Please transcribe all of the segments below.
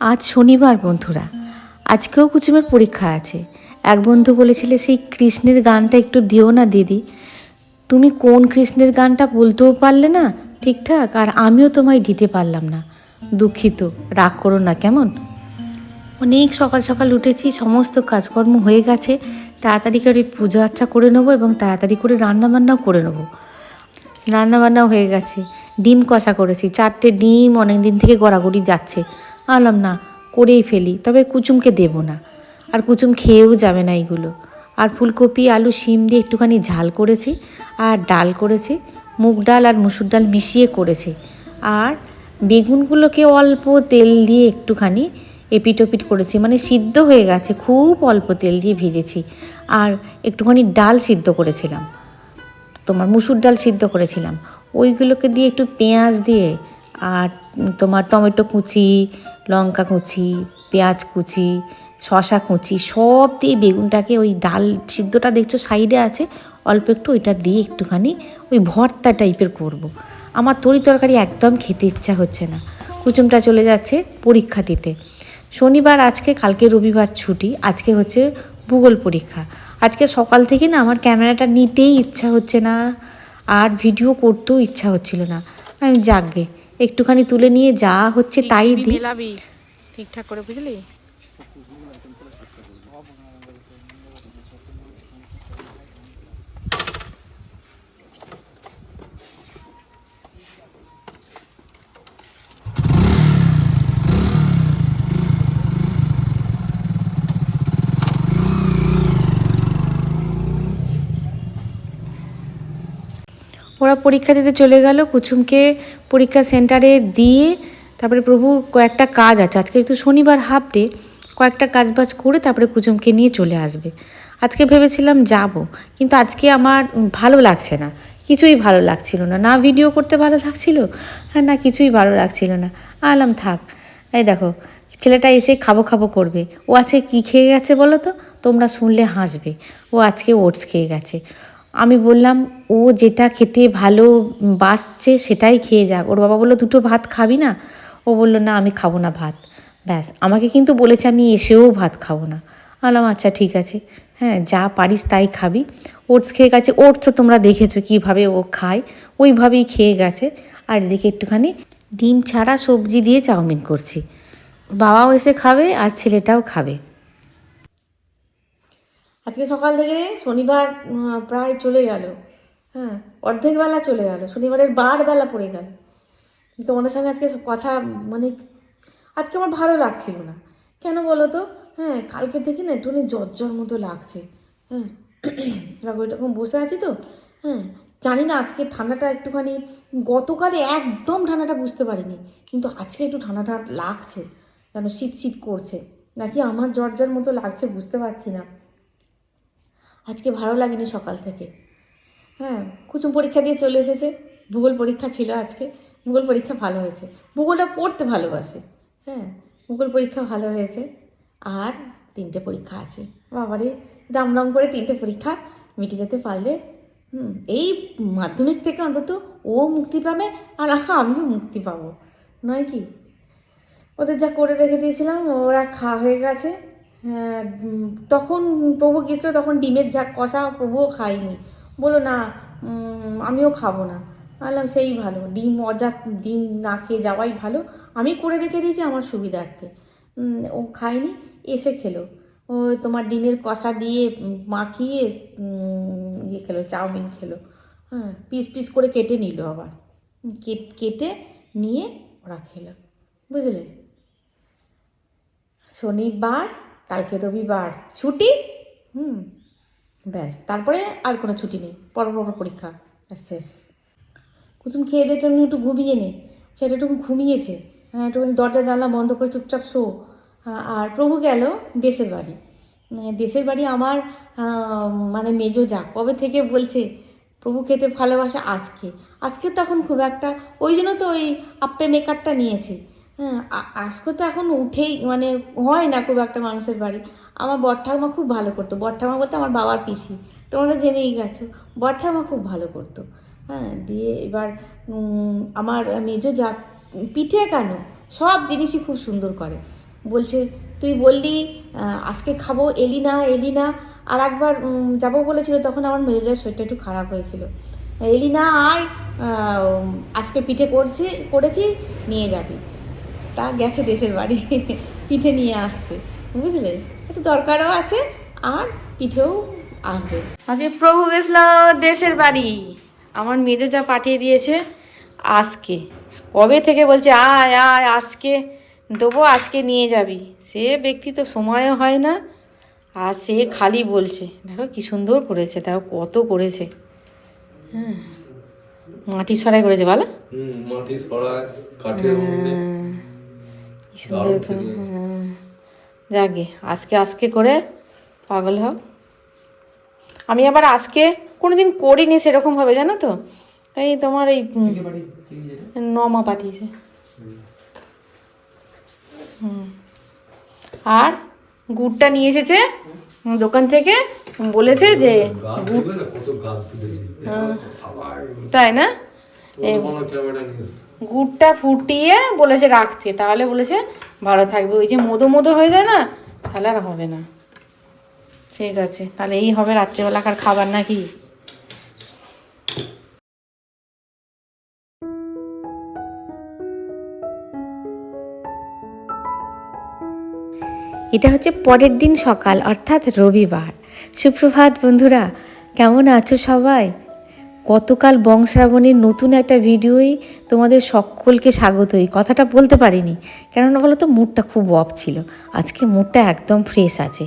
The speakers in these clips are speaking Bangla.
আজ শনিবার বন্ধুরা, আজকেও কুচুমের পরীক্ষা আছে। এক বন্ধু বলেছিলে সেই কৃষ্ণের গানটা একটু দিও না দিদি। তুমি কোন কৃষ্ণের গানটা বলতেও পারলে না ঠিকঠাক, আর আমিও তোমায় দিতে পারলাম না। দুঃখিত, রাগ করো না কেমন। অনেক সকাল সকাল উঠেছি, সমস্ত কাজকর্ম হয়ে গেছে। তাড়াতাড়ি করে পুজো আর্চা করে নেবো এবং তাড়াতাড়ি করে রান্নাবান্নাও করে নেবো। রান্নাবান্নাও হয়ে গেছে, ডিম কষা করেছি। 4টে ডিম অনেক দিন থেকে গড়াগড়ি যাচ্ছে, আনলাম না করেই ফেলি, তবে কুচুমকে দেব না, আর কুচুম খেয়েও যাবে না এইগুলো। আর ফুলকপি আলু শিম দিয়ে একটুখানি ঝাল করেছি, আর ডাল করেছি, মুগ ডাল আর মুসুর ডাল মিশিয়ে করেছি। আর বেগুনগুলোকে অল্প তেল দিয়ে একটুখানি এপিট ওপিট করেছি, মানে সিদ্ধ হয়ে গেছে, খুব অল্প তেল দিয়ে ভেজেছি। আর একটুখানি ডাল সিদ্ধ করেছিলাম, তোমার মুসুর ডাল সিদ্ধ করেছিলাম, ওইগুলোকে দিয়ে একটু পেঁয়াজ দিয়ে আর তোমার টমেটো কুচি, লঙ্কা কুচি, পেঁয়াজ কুচি, শশা কুচি সব দিয়ে বেগুনটাকে, ওই ডাল সিদ্ধটা দেখছো সাইডে আছে অল্প একটু, ওইটা দিয়ে একটুখানি ওই ভর্তা টাইপের করব। আমার তরকারি একদম খেতে ইচ্ছা হচ্ছে না। কুচুমটা চলে যাচ্ছে পরীক্ষা দিতে। শনিবার আজকে, কালকে রবিবার ছুটি, আজকে হচ্ছে ভূগোল পরীক্ষা। আজকে সকাল থেকে না আমার ক্যামেরাটা নিতেই ইচ্ছা হচ্ছে না, আর ভিডিও করতেও ইচ্ছা হচ্ছিল না। আমি যাকগে একটুখানি তুলে নিয়ে যা হচ্ছে তাই দিই। ঠিকঠাক করে, বুঝলি? ওরা পরীক্ষা দিতে চলে গেল, কুচুমকে পরীক্ষা সেন্টারে দিয়ে তারপরে প্রভুর কয়েকটা কাজ আছে, আজকে যেহেতু শনিবার হাফ ডে, কয়েকটা কাজ বাজ করে তারপরে কুচুমকে নিয়ে চলে আসবে। আজকে ভেবেছিলাম যাব, কিন্তু আজকে আমার ভালো লাগছে না, কিছুই ভালো লাগছিল না, না ভিডিও করতে ভালো লাগছিল, হ্যাঁ না কিছুই ভালো লাগছিল না। আলাম থাক। এই দেখো ছেলেটা এসে খাবো খাবো করবে। ও আজকে কী খেয়ে গেছে বলো তো, তোমরা শুনলে হাসবে। ও আজকে ওটস খেয়ে গেছে। আমি বললাম ও যেটা খেতে ভালো বাসছে সেটাই খেয়ে যাক। ওর বাবা বললো দুটো ভাত খাবি না? ও বললো না আমি খাবো না ভাত। ব্যাস, আমাকে কিন্তু বলেছে আমি এসেও ভাত খাবো না। বললাম আচ্ছা ঠিক আছে, হ্যাঁ যা পারিস তাই খাবি। ওটস খেয়ে গেছে, ওটস তো তোমরা দেখেছো কীভাবে ও খায়, ওইভাবেই খেয়ে গেছে। আর এদিকে একটুখানি ডিম ছাড়া সবজি দিয়ে চাউমিন করছি, বাবাও এসে খাবে আর ছেলেটাও খাবে। আজকে সকাল থেকে শনিবার প্রায় চলে গেল, হ্যাঁ অর্ধেক বেলা চলে গেল, শনিবারের বেলা পড়ে গেল। তোমাদের সঙ্গে আজকে কথা, মানে আজকে আমার ভালো লাগছিল না, কেন বলো তো? হ্যাঁ কালকে থেকে না একটুখানি জ্বর মতো লাগছে, হ্যাঁ এরকম বসে আছি তো, হ্যাঁ জানি না আজকে ঠান্ডাটা একটুখানি, গতকালে একদম ঠান্ডাটা বুঝতে পারিনি, কিন্তু আজকে একটু ঠান্ডাটা লাগছে, যেন শীত শীত করছে, নাকি আমার জ্বর মতো লাগছে বুঝতে পারছি না। আজকে ভালো লাগেনি সকাল থেকে। হ্যাঁ কুসুম পরীক্ষা দিয়ে চলে এসেছে, ভূগোল পরীক্ষা ছিল আজকে, ভূগোল পরীক্ষা ভালো হয়েছে, ভূগোলটা পড়তে ভালোবাসে। হ্যাঁ ভূগোল পরীক্ষা ভালো হয়েছে। আর 3টে পরীক্ষা আছে, বাবারে দাম করে 3টে পরীক্ষা মিটে যেতে পারলে এই মাধ্যমিক থেকে অন্তত ও মুক্তি পাবে, আর আমিও মুক্তি পাবো, নয় কি? ওদের যা করে রেখে দিয়েছিলাম ওরা খাওয়া হয়ে গেছে। হ্যাঁ তখন প্রভু গেছিলো, তখন ডিমের ঝাঁক কষা প্রভুও খায়নি, বলো না আমিও খাবো না। বললাম সেই ভালো, ডিম না খেয়ে যাওয়াই ভালো, আমি করে রেখে দিয়েছি আমার সুবিধার্থে। ও খায়নি, এসে খেলো। ও তোমার ডিমের কষা দিয়ে মাখিয়ে ইয়ে খেলো, চাউমিন খেলো। হ্যাঁ পিস পিস করে কেটে নিল আবার, কেটে নিয়ে ওরা খেলো, বুঝলে? শনিবার, কালকে রবিবার ছুটি, ব্যাস তারপরে আর কোনো ছুটি নেই, পর পরীক্ষা, ব্যাস শেষ। কুসুম খেয়ে দিয়ে একটু ঘুমিয়ে নে, সেটা একটু ঘুমিয়েছে, হ্যাঁ একটুখানি দরজা জানলা বন্ধ করে চুপচাপ শো। আর প্রভু গেল দেশের বাড়ি। দেশের বাড়ি আমার মানে মেজো যা কবে থেকে বলছে প্রভু খেতে ভালোবাসে আজকে তখন খুব একটা, ওই জন্য তো ওই আপ্পে মেকারটা নিয়েছে। হ্যাঁ আজকে তো এখন উঠেই মানে হয় না খুব একটা মানুষের বাড়ি। আমার বড় ঠাকুমা খুব ভালো করতো, বড় ঠাকুমা বলতে আমার বাবার পিসি, তোমরা জেনেই গেছো, বড় ঠাকুমা খুব ভালো করতো। হ্যাঁ দিয়ে এবার আমার মেজো যা পিঠে কেন সব জিনিসই খুব সুন্দর করে, বলছে তুই বললি আজকে খাবো, এলি না এলি না। আর একবার যাবো বলেছিল, তখন আমার মেজাজের শরীরটা একটু খারাপ হয়েছিল। এলি না, আয়, আজকে পিঠে করেছি, নিয়ে যাবি। তা গেছে দেশের বাড়ি পিঠে নিয়ে আসতে, বুঝলে, একটু দরকারও আছে আর পিঠেও আসবে। আজকে প্রভু গেছিল দেশের বাড়ি, আমার মেজো যা পাঠিয়ে দিয়েছে আজকে। কবে থেকে বলছে আয় আয়, আজকে দেবো, আজকে নিয়ে যাবি। সে ব্যক্তি তো সময়ও হয় না, আর সে খালি বলছে। দেখো কি সুন্দর করেছে, দেখো কত করেছে। হ্যাঁ, মাটি সরাই করেছে বলো, মাটি সরাই কাঠের মধ্যে কি সুন্দর করে। যাকে আজকে আজকে করে পাগল হও। আমি আবার আজকে কোনোদিন করিনি সেরকমভাবে, জানো তো। এই তোমার এই নমা পাঠিয়েছে। আর গুড়টা নিয়ে এসেছে দোকান থেকে, বলেছে যে তাই না, গুড়টা ফুটিয়ে বলেছে রাখতে, তাহলে বলেছে ভালো থাকবে। ওই যে মধু মধু হয়ে যায় না, তাহলে আর হবে না। ঠিক আছে, তাহলে এই হবে রাত্রেবেলাকার খাবার নাকি। এটা হচ্ছে পরের দিন সকাল, অর্থাৎ রবিবার। সুপ্রভাত বন্ধুরা, কেমন আছো সবাই? গতকাল বংশ্রাবণীর নতুন একটা ভিডিওই তোমাদের সকলকে স্বাগতই। কথাটা বলতে পারিনি, কেননা বলো তো মুডটা খুব অফ ছিল। আজকে মুডটা একদম ফ্রেশ আছে।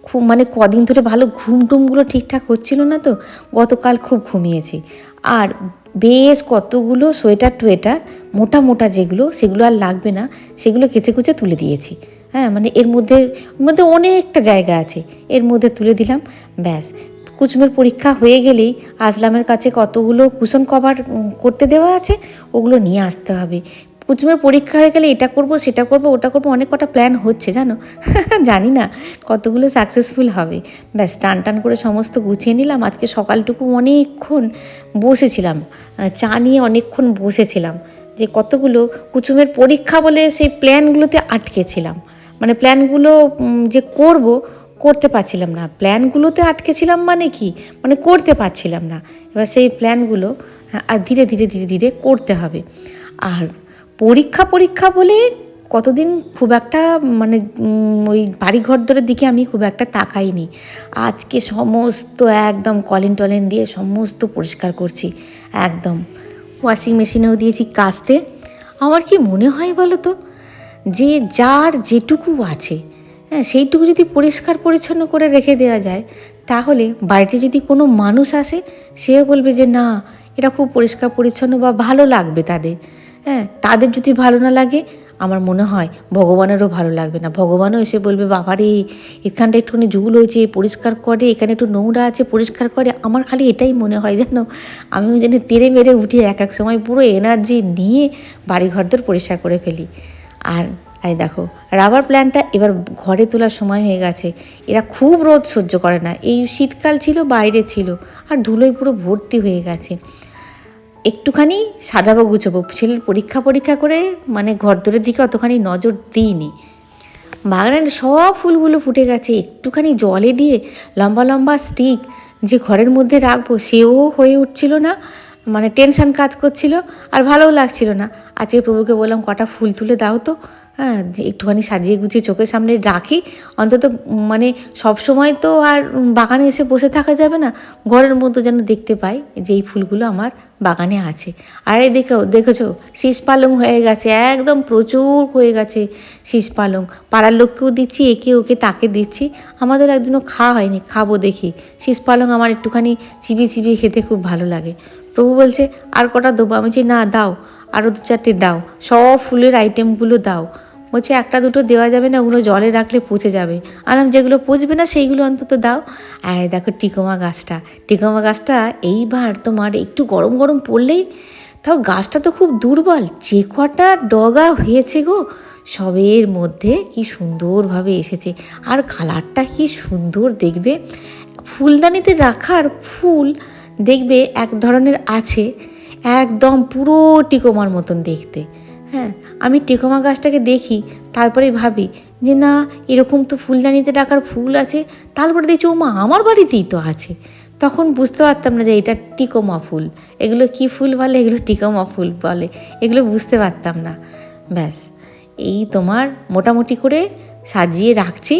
খুব মানে কদিন ধরে ভালো ঘুম টুমগুলো ঠিকঠাক হচ্ছিল না, তো গতকাল খুব ঘুমিয়েছি। আর বেশ কতগুলো সোয়েটার টোয়েটার মোটা মোটা যেগুলো, সেগুলো আর লাগবে না, সেগুলো কেচে কুচে তুলে দিয়েছি। হ্যাঁ, মানে এর মধ্যে অনেকটা জায়গা আছে, এর মধ্যে তুলে দিলাম। ব্যাস, কুসুমের পরীক্ষা হয়ে গেলেই আসলামের কাছে কতগুলো কুশন কভার করতে দেওয়া আছে, ওগুলো নিয়ে আসতে হবে। কুসুমের পরীক্ষা হয়ে গেলে এটা করব, সেটা করব, ওটা করব, অনেক কটা প্ল্যান হচ্ছে জানো। জানি না কতগুলো সাকসেসফুল হবে। ব্যাস টান টান করে সমস্ত গুছিয়ে নিলাম। আজকে সকালটুকু অনেকক্ষণ বসেছিলাম, চা নিয়ে অনেকক্ষণ বসেছিলাম, যে কতগুলো কুসুমের পরীক্ষা বলে সেই প্ল্যানগুলোতে আটকেছিলাম। মানে প্ল্যানগুলো যে করতে পারছিলাম না, প্ল্যানগুলোতে আটকেছিলাম। মানে কি, মানে করতে পারছিলাম না। এবার সেই প্ল্যানগুলো আর ধীরে ধীরে ধীরে ধীরে করতে হবে। আর পরীক্ষা বলে কতদিন খুব একটা মানে ওই বাড়িঘর দরের দিকে আমি খুব একটা তাকাইনি। আজকে সমস্ত একদম কলিন টলেন দিয়ে সমস্ত পরিষ্কার করছি, একদম ওয়াশিং মেশিনেও দিয়েছি কাচতে। আমার কি মনে হয় বলো তো, যে যার যেটুকু আছে, হ্যাঁ, সেইটুকু যদি পরিষ্কার পরিচ্ছন্ন করে রেখে দেওয়া যায়, তাহলে বাড়িতে যদি কোনো মানুষ আসে, সেও বলবে যে না, এটা খুব পরিষ্কার পরিচ্ছন্ন, বা ভালো লাগবে তাদের। হ্যাঁ, তাদের যদি ভালো না লাগে, আমার মনে হয় ভগবানেরও ভালো লাগবে না। ভগবানও এসে বলবে বাবারে, এখানটা একটুখানি ঝুল হয়েছে, পরিষ্কার করে, এখানে একটু নোংরা আছে, পরিষ্কার করে। আমার খালি এটাই মনে হয় জানো, আমিও যেন তেড়ে মেরে উঠে এক সময় পুরো এনার্জি নিয়ে বাড়িঘরদর পরিষ্কার করে ফেলি। আর এই দেখো, রাবার প্ল্যান্টটা এবার ঘরে তোলার সময় হয়ে গেছে। এরা খুব রোদ সহ্য করে না, এই শীতকাল ছিল, বাইরে ছিল, আর ধুলোয় পুরো ভর্তি হয়ে গেছে। একটুখানি সাজাবো গুছাবো, ছেলের পরীক্ষা করে মানে ঘরদোরের দিকে অতখানি নজর দিইনি। বাগানের সব ফুলগুলো ফুটে গেছে, একটুখানি জলে দিয়ে লম্বা লম্বা স্টিক যে ঘরের মধ্যে রাখবো, সেও হয়ে উঠছিল না। মানে টেনশান কাজ করছিল, আর ভালোও লাগছিল না। আজকে প্রভুকে বললাম কটা ফুল তুলে দাও তো, হ্যাঁ, একটুখানি সাজিয়ে গুছিয়ে চোখের সামনে রাখি অন্তত। মানে সব সময় তো আর বাগানে এসে বসে থাকা যাবে না, ঘরের মধ্যে যেন দেখতে পাই যে এই ফুলগুলো আমার বাগানে আছে। আর এই দেখেছো শীষ পালং হয়ে গেছে, একদম প্রচুর হয়ে গেছে শীষ পালং। পাড়ার লোককেও দিচ্ছি, একে ওকে তাকে দিচ্ছি। আমাদের একদিনও খাওয়া হয়নি, খাবো দেখি। শীষ পালং আমার একটুখানি চিবিয়ে খেতে খুব ভালো লাগে। প্রভু বলছে আর কটা দেবো, আমি বলছি না, দাও, আরও 2-4টে দাও, সব ফুলের আইটেমগুলো দাও। বলছে একটা দুটো দেওয়া যাবে না, ওগুলো জলে রাখলে পচে যাবে। আরাম যেগুলো পচবে না সেইগুলো অন্তত দাও। আর দেখো টিকোমা গাছটা এইবার তোমার একটু গরম গরম পড়লেই, তাও গাছটা তো খুব দুর্বল, যে কটা ডগা হয়েছে গো, সবের মধ্যে কি সুন্দরভাবে এসেছে। আর কালারটা কি সুন্দর দেখবে। ফুলদানিতে রাখার ফুল দেখবে এক ধরনের আছে, একদম পুরো টিকোমার মতন দেখতে। হ্যাঁ, আমি টিকোমা গাছটাকে দেখি, তারপরে ভাবি যে না এরকম তো ফুলদানিতে রাখার ফুল আছে, তারপরে দেখছি ও মা আমার বাড়িতেই তো আছে। তখন বুঝতে পারতাম না যে এটা টিকোমা ফুল, এগুলো কি ফুল বলে, এগুলো টিকোমা ফুল বলে, এগুলো বুঝতে পারতাম না। ব্যাস এই তোমার মোটামুটি করে সাজিয়ে রাখছি।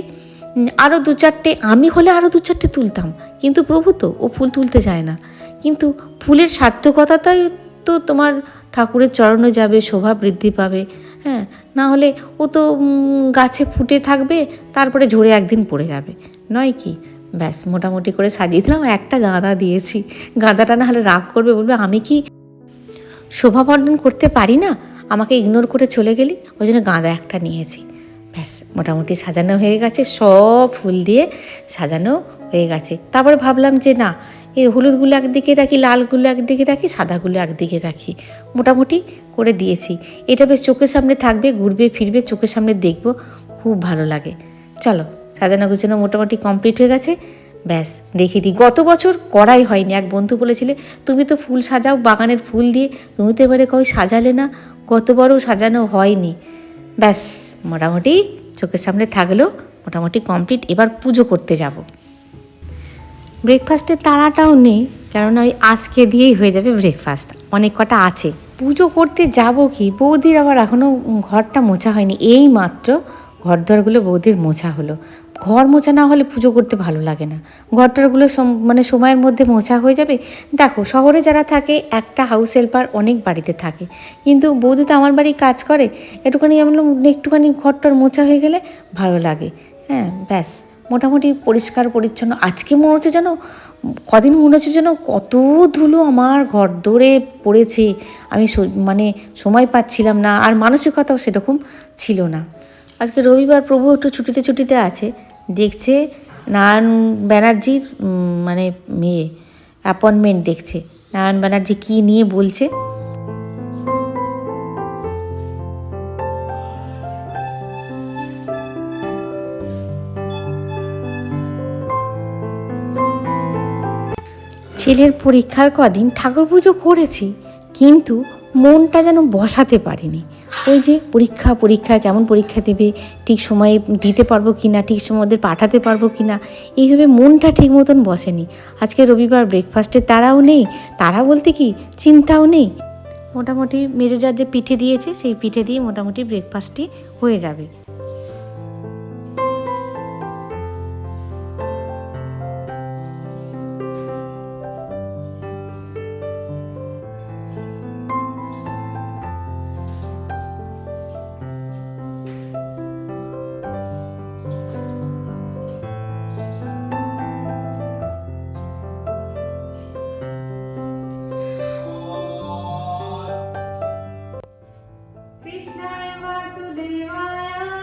আরও দু চারটে, আমি হলে আরও দু চারটে তুলতাম, কিন্তু প্রভু তো ও ফুল তুলতে চায় না। কিন্তু ফুলের সার্থকতাটাই তো তোমার ঠাকুরের চরণে যাবে, শোভা বৃদ্ধি পাবে। হ্যাঁ, না হলে ও তো গাছে ফুটে থাকবে, তারপরে ঝরে একদিন পড়ে যাবে, নয় কি? ব্যাস মোটামুটি করে সাজিয়ে দিলাম। একটা গাঁদা দিয়েছি, গাঁদাটা না হলে রাগ করবে, বলবে আমি কি শোভাবর্ধন করতে পারি না, আমাকে ইগনোর করে চলে গেলি, ওই জন্য গাঁদা একটা নিয়েছি। ব্যাস মোটামুটি সাজানো হয়ে গেছে, সব ফুল দিয়ে সাজানো হয়ে গেছে। তারপরে ভাবলাম যে না, এই হলুদগুলো একদিকে রাখি, লালগুলো একদিকে রাখি, সাদাগুলো একদিকে রাখি, মোটামুটি করে দিয়েছি। এটা বেশ চোখের সামনে থাকবে, ঘুরবে ফিরবে, চোখের সামনে দেখবো, খুব ভালো লাগে। চলো, সাজানো গুছানো মোটামুটি কমপ্লিট হয়ে গেছে। ব্যাস রেখে দিই। গত বছর করাই হয়নি। এক বন্ধু বলেছিলে তুমি তো ফুল সাজাও বাগানের ফুল দিয়ে, তুমি তো এবারে কই সাজালে না, গতবারও সাজানো হয়নি। ব্যাস মোটামুটি চোখের সামনে থাকলো, মোটামুটি কমপ্লিট। এবার পুজো করতে যাব। ব্রেকফাস্টের তাড়াটাও নেই, কেননা ওই আজকে দিয়েই হয়ে যাবে ব্রেকফাস্ট, অনেক কটা আছে। পুজো করতে যাব কি, বৌদির আবার এখনও ঘরটা মোছা হয়নি, এই মাত্র ঘরদোরগুলো বৌদির মোছা হলো। ঘর মোছা না হলে পুজো করতে ভালো লাগে না। ঘরটরগুলো মানে সময়ের মধ্যে মোছা হয়ে যাবে। দেখো শহরে যারা থাকে একটা হাউস হেল্পার অনেক বাড়িতে থাকে, কিন্তু বৌদি তো আমার বাড়ি কাজ করে, একটুখানি ঘরটর মোছা হয়ে গেলে ভালো লাগে। হ্যাঁ ব্যাস মোটামুটি পরিষ্কার পরিচ্ছন্ন। আজকে মনে হচ্ছে যেন, কদিন মনে হচ্ছে যেন কত ধুলো আমার ঘর দৌড়ে পড়েছে, আমি মানে সময় পাচ্ছিলাম না, আর মানসিকতাও সেরকম ছিল না। আজকে রবিবার, প্রভু একটু ছুটিতে আছে, দেখছে নারায়ণ ব্যানার্জির মানে মেয়ে অ্যাপয়েন্টমেন্ট দেখছে, নারায়ণ ব্যানার্জি কী নিয়ে বলছে। ছেলের পরীক্ষার কদিন ঠাকুর পুজো করেছি, কিন্তু মনটা যেন বসাতে পারিনি। ওই যে পরীক্ষা কেমন পরীক্ষা দেবে, ঠিক সময়ে দিতে পারবো কি না, ঠিক সময় ওদের পাঠাতে পারবো কি না, এইভাবে মনটা ঠিক মতন বসেনি। আজকে রবিবার, ব্রেকফাস্টের তাড়াও নেই, তাড়া বলতে কি চিন্তাও নেই। মোটামুটি মেজো যার যে পিঠে দিয়েছে সেই পিঠে দিয়ে মোটামুটি ব্রেকফাস্টটি হয়ে যাবে। कृष्णाय वासुदेवाय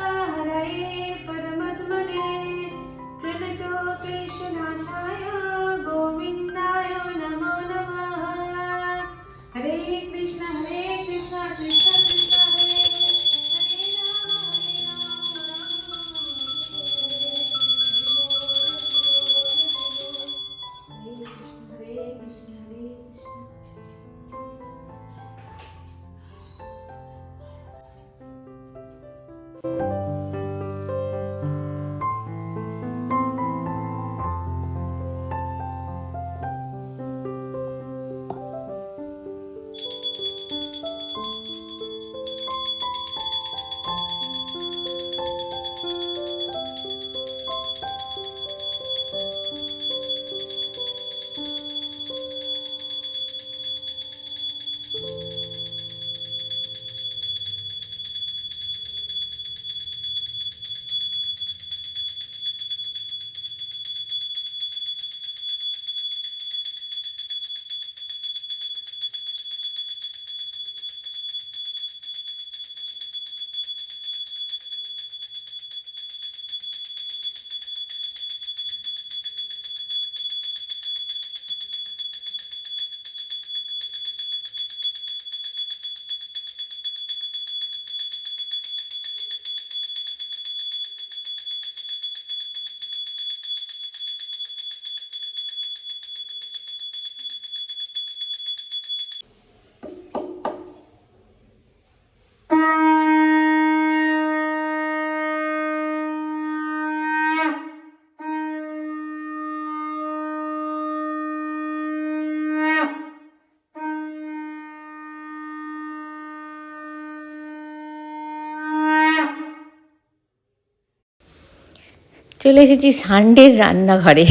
চলে এসেছি সানডের রান্নাঘরে।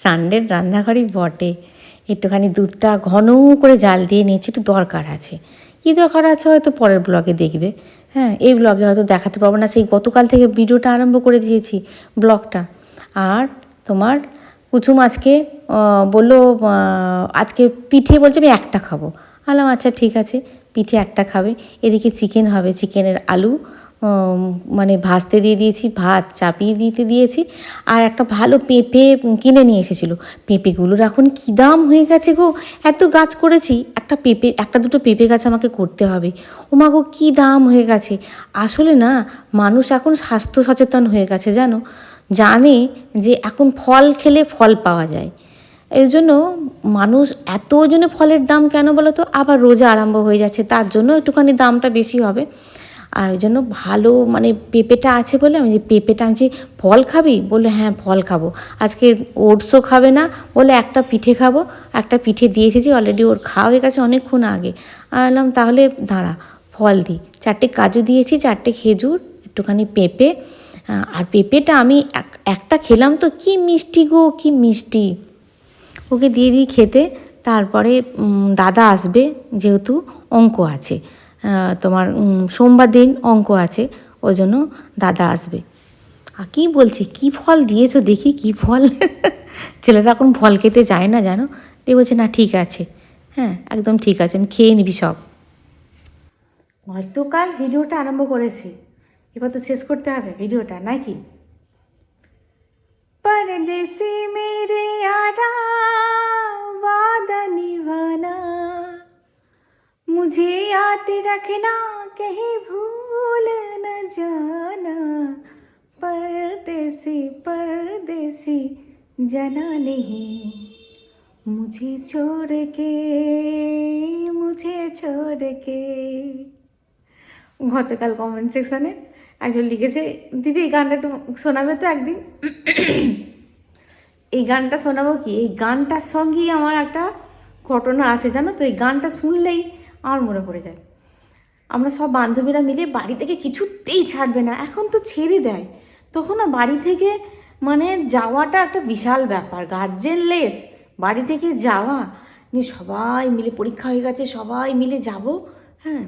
সানডের রান্নাঘরেই বটে। একটুখানি দুধটা ঘন করে জাল দিয়ে নিয়েছি, একটু দরকার আছে। কী দরকার আছে হয়তো পরের ব্লগে দেখবে। হ্যাঁ, এই ব্লগে হয়তো দেখাতে পারবো না, সেই গতকাল থেকে ভিডিওটা আরম্ভ করে দিয়েছি ব্লগটা। আর তোমার কুচুম আজকে বললো আজকে পিঠে, বলছে আমি একটা খাবো। বললাম আচ্ছা ঠিক আছে, পিঠে একটা খাবে। এদিকে চিকেন হবে, চিকেনের আলু মানে ভাজতে দিয়ে দিয়েছি, ভাত চাপিয়ে দিতে দিয়েছি। আর একটা ভালো পেঁপে কিনে নিয়ে এসেছিলো। পেঁপেগুলোর এখন কী দাম হয়ে গেছে গো, এত গাছ করেছি, একটা দুটো পেঁপে গাছ আমাকে করতে হবে। ওমা গো কী দাম হয়ে গেছে। আসলে না, মানুষ এখন স্বাস্থ্য সচেতন হয়ে গেছে জানো, জানে যে এখন ফল খেলে ফল পাওয়া যায়। এই জন্য মানুষ এত জন্য ফলের দাম কেন বলো তো, আবার রোজা আরম্ভ হয়ে যাচ্ছে, তার জন্য একটুখানি দামটা বেশি হবে। আর ওই জন্য ভালো মানে পেঁপেটা আছে বলে আমি যে পেঁপেটা আনছি। ফল খাবি? বললো হ্যাঁ ফল খাবো। আজকে ওটসও খাবে না, বলে একটা পিঠে খাবো। একটা পিঠে দিয়ে এসেছি, অলরেডি ওর খাওয়া হয়ে গেছে অনেকক্ষণ আগে। বললাম তাহলে দাঁড়া ফল দিই। 4টে কাজু দিয়েছি, 4টে খেজুর, একটুখানি পেঁপে। আর পেঁপেটা আমি একটা খেলাম তো, কি মিষ্টি গো, কি মিষ্টি। ওকে দিয়ে দিই খেতে। তারপরে দাদা আসবে, যেহেতু অঙ্ক আছে, তোমার সোমবার দিন অঙ্ক আছে, ওই জন্য দাদা আসবে। আর কী বলছে, কী ফল দিয়েছো দেখি, কী ফল। ছেলেরা এখন ফল খেতে চায় না জানো। দিয়ে বলছে না ঠিক আছে, হ্যাঁ একদম ঠিক আছে, আমি খেয়ে নিবি সব। গতকাল ভিডিওটা আরম্ভ করেছি, এবার তো শেষ করতে হবে ভিডিওটা নাকি। परदेसी मेरे यारा वादा निभाना, मुझे याद रखना कहीं भूल न जाना, परदेसी परदेसी जाना नहीं, मुझे छोड़ के मुझे छोड़ के। গতকাল কমেন্ট সেকশানে একজন লিখেছে, দিদি এই গানটা একটু শোনাবে তো একদিন। এই গানটা শোনাবো কি, এই গানটার সঙ্গেই আমার একটা ঘটনা আছে জানো তো। এই গানটা শুনলেই আমার মনে পড়ে যায়। আমরা সব বান্ধবীরা মিলে বাড়ি থেকে কিছুতেই ছাড়বে না, এখন তো ছেড়ে দেয়। তখন না বাড়ি থেকে মানে যাওয়াটা একটা বিশাল ব্যাপার, গার্জেনলেস বাড়ি থেকে যাওয়া নিয়ে সবাই মিলে, পরীক্ষা হয়ে গেছে সবাই মিলে যাব। হ্যাঁ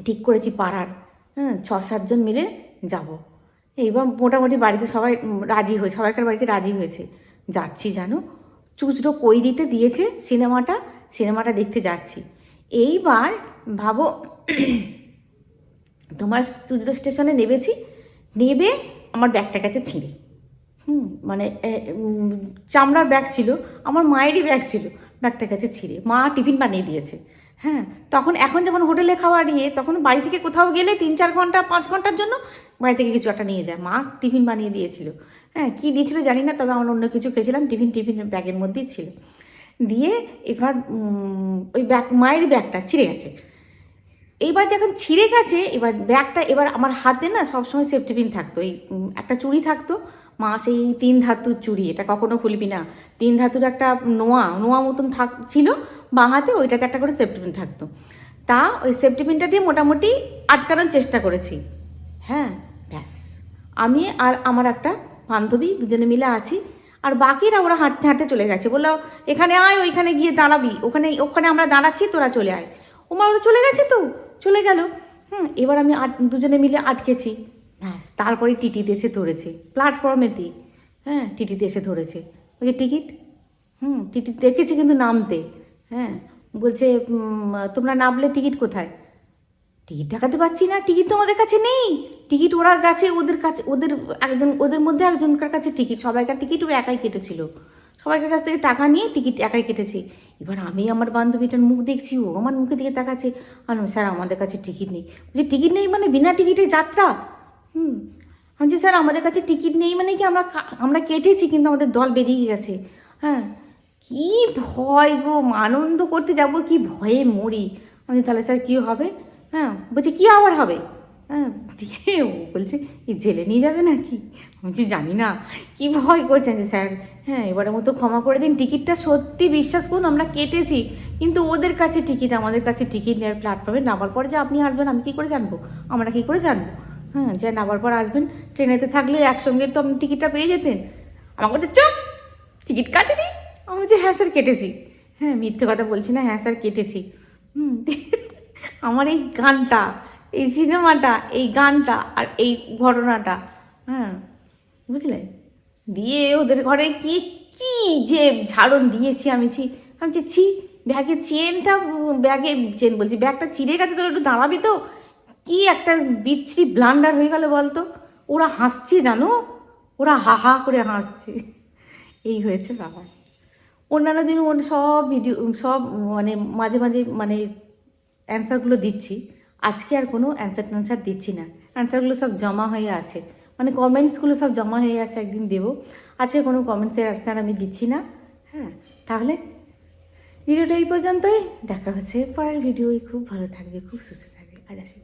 ঠিক করেছি পাড়ার, 6-7 জন মিলে যাব। এইবার মোটামুটি বাড়িতে সবাই রাজি হয়েছে, সবাইকার বাড়িতে রাজি হয়েছে। যাচ্ছি জানো, চুচড়ো কৈরিতে দিয়েছে সিনেমাটা দেখতে যাচ্ছি। এইবার ভাবো তোমার চুচড়ো স্টেশনে নেবে আমার ব্যাগটা কাছে ছিঁড়ে, মানে চামড়ার ব্যাগ ছিল, আমার মায়েরই ব্যাগ ছিল, ব্যাগটার কাছে ছিঁড়ে মা টিফিন বানিয়ে দিয়েছে। হ্যাঁ তখন এখন যেমন হোটেলে খাওয়া নিয়ে, তখন বাড়ি থেকে কোথাও গেলে 3-4 ঘন্টা 5 ঘন্টার জন্য বাড়ি থেকে কিছু একটা নিয়ে যায়, মা টিফিন বানিয়ে দিয়েছিল। হ্যাঁ কী দিয়েছিল জানি না, তবে আমরা অন্য কিছু খেয়েছিলাম, টিফিন ব্যাগের মধ্যেই ছিল। দিয়ে এবার ওই মায়ের ব্যাগটা ছিঁড়ে গেছে। এইবার যখন ছিঁড়ে গেছে, এবার ব্যাগটা, এবার আমার হাতে না সবসময় সেফটি পিন থাকতো, এই একটা চুড়ি থাকতো, মা সেই 3 ধাতুর চুড়ি, এটা কখনো খুলবি না, 3 ধাতুর একটা নোয়া মতন ছিল বাঁ হাতে, ওইটাতে একটা করে সেফটি পিন থাকতো। তা ওই সেফটি পিনটা দিয়ে মোটামুটি আটকানোর চেষ্টা করেছি। হ্যাঁ ব্যাস, আমি আর আমার একটা বান্ধবী দুজনে মিলে আছি, আর বাকিরা ওরা হাঁটতে হাঁটতে চলে গেছে। বললো এখানে আয়, ওইখানে গিয়ে দাঁড়াবি, ওখানে আমরা দাঁড়াচ্ছি, তোরা চলে আয়। ওরা তো চলে গেছে, তো চলে গেল। এবার আমি দুজনে মিলে আটকেছি। ব্যাস তারপরে টিটিতে এসে ধরেছে প্ল্যাটফর্মেতেই। হ্যাঁ টিটিতে এসে ধরেছে, বলছে টিকিট। টিকিট দেখেছি কিন্তু নামতে। হ্যাঁ বলছে তোমরা নামলে টিকিট কোথায়? টিকিট দেখাতে পারছি না, টিকিট তো আমাদের কাছে নেই। টিকিট ওরা গেছে, ওদের মধ্যে একজনকার কাছে টিকিট, সবাইকার টিকিট ও একাই কেটেছিল, সবাইকার কাছ থেকে টাকা নিয়ে টিকিট একাই কেটেছি। এবার আমি আমার বান্ধবীটার মুখ দেখছি, ও আমার মুখের দিকে তাকাচ্ছে। আর স্যার আমাদের কাছে টিকিট নেই। বলছি টিকিট নেই মানে বিনা টিকিটে যাত্রা? আমি যে স্যার আমাদের কাছে টিকিট নেই মানে কি, আমরা কেটেছি কিন্তু আমাদের দল বেরিয়ে গেছে। হ্যাঁ কী ভয় গো, আনন্দ করতে যাবো কি ভয়ে মরি। আমি তাহলে স্যার কী হবে? হ্যাঁ বলছে কী আবার হবে? হ্যাঁ দিয়ে ও বলছে এই জেলে নিয়ে যাবে নাকি? আমি যে জানি না, কী ভয় করছেন যে স্যার হ্যাঁ এবারের মতো ক্ষমা করে দিন। টিকিটটা সত্যি বিশ্বাস করুন আমরা কেটেছি, কিন্তু ওদের কাছে টিকিট, আমাদের কাছে টিকিট নেওয়ার প্ল্যাটফর্মে নামার পরে যে আপনি আসবেন আমি কী করে জানবো, আমরা কী করে জানবো? হ্যাঁ, যে নামার পর আসবেন, ট্রেনেতে থাকলে একসঙ্গে তো আপনি টিকিটটা পেয়ে যেতেন। আমাকে বলছে চুপ, টিকিট কাটেনি। আমি বলছি হ্যাঁ স্যার কেটেছি। হ্যাঁ, মিথ্যে কথা বলছি না, হ্যাঁ স্যার কেটেছি। আমার এই গানটা, এই সিনেমাটা, এই গানটা আর এই ঘটনাটা, হ্যাঁ বুঝলেন, দিয়ে ওদের ঘরে কি কি যে ঝাড়ন দিয়েছি আমি ছি ব্যাগের চেনটা, ব্যাগে চেন বলছি, ব্যাগটা চিড়ে গেছে, তোর একটু দাঁড়াবি তো। কি একটা বিচ্ছিরি ব্লান্ডার হয়ে গেল বলতো। ওরা হাসছে জানো, ওরা হা হা করে হাসছে। এই হয়েছে ব্যাপার। অন্যান্য দিন সব ভিডিও সব মানে মাঝে মাঝে মানে অ্যান্সারগুলো দিচ্ছি। আজকে আর কোনো অ্যান্সার দিচ্ছি না, অ্যান্সারগুলো সব জমা হয়ে আছে, মানে কমেন্টসগুলো সব জমা হয়ে আছে, একদিন দেবো। আজকে কোনো কমেন্টসের অ্যান্সার আমি দিচ্ছি না। হ্যাঁ, তাহলে ভিডিওটা এই পর্যন্তই, দেখা হচ্ছে পরের ভিডিওই। খুব ভালো থাকবে, খুব সুস্থ থাকবে। আজ আসি।